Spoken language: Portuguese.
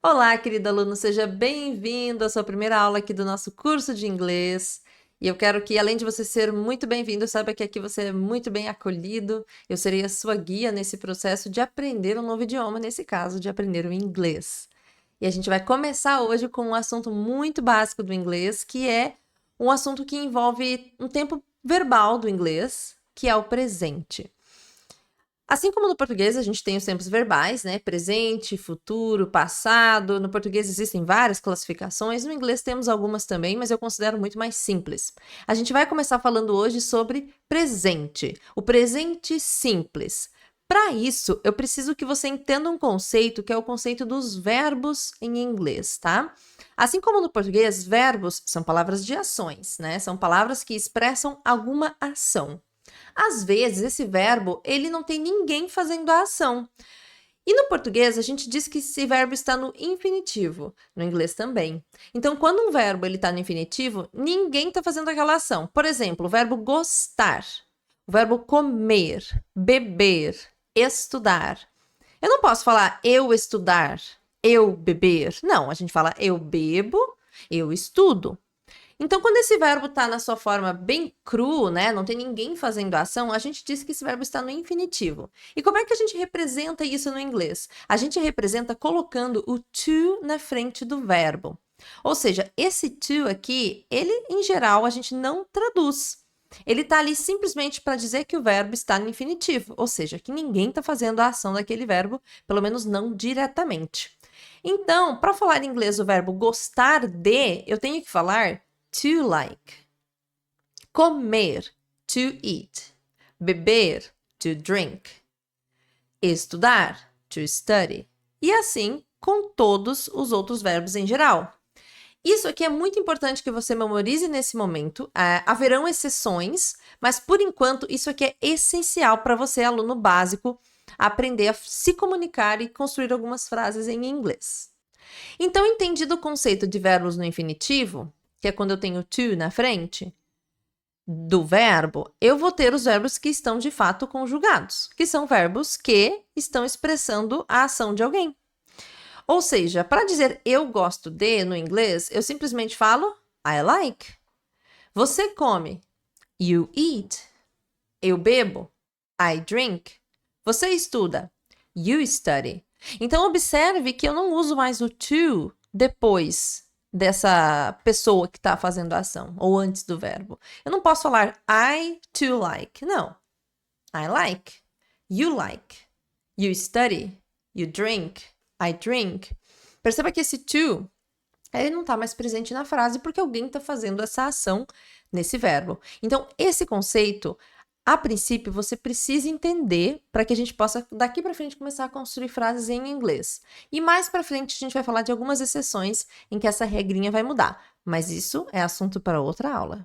Olá, querido aluno, seja bem-vindo à sua primeira aula aqui do nosso curso de inglês. E eu quero que, além de você ser muito bem-vindo, saiba que aqui você é muito bem acolhido. Eu serei a sua guia nesse processo de aprender um novo idioma, nesse caso, de aprender o inglês. E a gente vai começar hoje com um assunto muito básico do inglês, que é um assunto que envolve um tempo verbal do inglês, que é o presente. Assim como no português a gente tem os tempos verbais, né? Presente, futuro, passado. No português existem várias classificações, no inglês temos algumas também, mas eu considero muito mais simples. A gente vai começar falando hoje sobre presente, o presente simples. Para isso, eu preciso que você entenda um conceito que é o conceito dos verbos em inglês, tá? Assim como no português, verbos são palavras de ações, né? São palavras que expressam alguma ação. Às vezes, esse verbo, ele não tem ninguém fazendo a ação. E no português, a gente diz que esse verbo está no infinitivo, no inglês também. Então, quando um verbo está no infinitivo, ninguém está fazendo aquela ação. Por exemplo, o verbo gostar, o verbo comer, beber, estudar. Eu não posso falar eu estudar, eu beber. Não, a gente fala eu bebo, eu estudo. Então, quando esse verbo está na sua forma bem cru, né, não tem ninguém fazendo a ação, a gente diz que esse verbo está no infinitivo. E como é que a gente representa isso no inglês? A gente representa colocando o to na frente do verbo. Ou seja, esse to aqui, ele, em geral, a gente não traduz. Ele está ali simplesmente para dizer que o verbo está no infinitivo, ou seja, que ninguém está fazendo a ação daquele verbo, pelo menos não diretamente. Então, para falar em inglês o verbo gostar de, eu tenho que falar to like. Comer, to eat. Beber, to drink. Estudar, to study. E assim com todos os outros verbos em geral. Isso aqui é muito importante que você memorize nesse momento. Haverão exceções, mas por enquanto isso aqui é essencial para você, aluno básico, aprender a se comunicar e construir algumas frases em inglês. Então, entendido o conceito de verbos no infinitivo, que é quando eu tenho to na frente do verbo, eu vou ter os verbos que estão de fato conjugados, que são verbos que estão expressando a ação de alguém. Ou seja, para dizer eu gosto de no inglês, eu simplesmente falo I like. Você come, you eat. Eu bebo, I drink. Você estuda, you study. Então, observe que eu não uso mais o to depois dessa pessoa que está fazendo a ação, ou antes do verbo. Eu não posso falar I to like. Não. I like. You like. You study. You drink. I drink. Perceba que esse to, ele não está mais presente na frase porque alguém está fazendo essa ação nesse verbo. Então, esse conceito, a princípio, você precisa entender para que a gente possa, daqui para frente, começar a construir frases em inglês. E mais para frente, a gente vai falar de algumas exceções em que essa regrinha vai mudar. Mas isso é assunto para outra aula.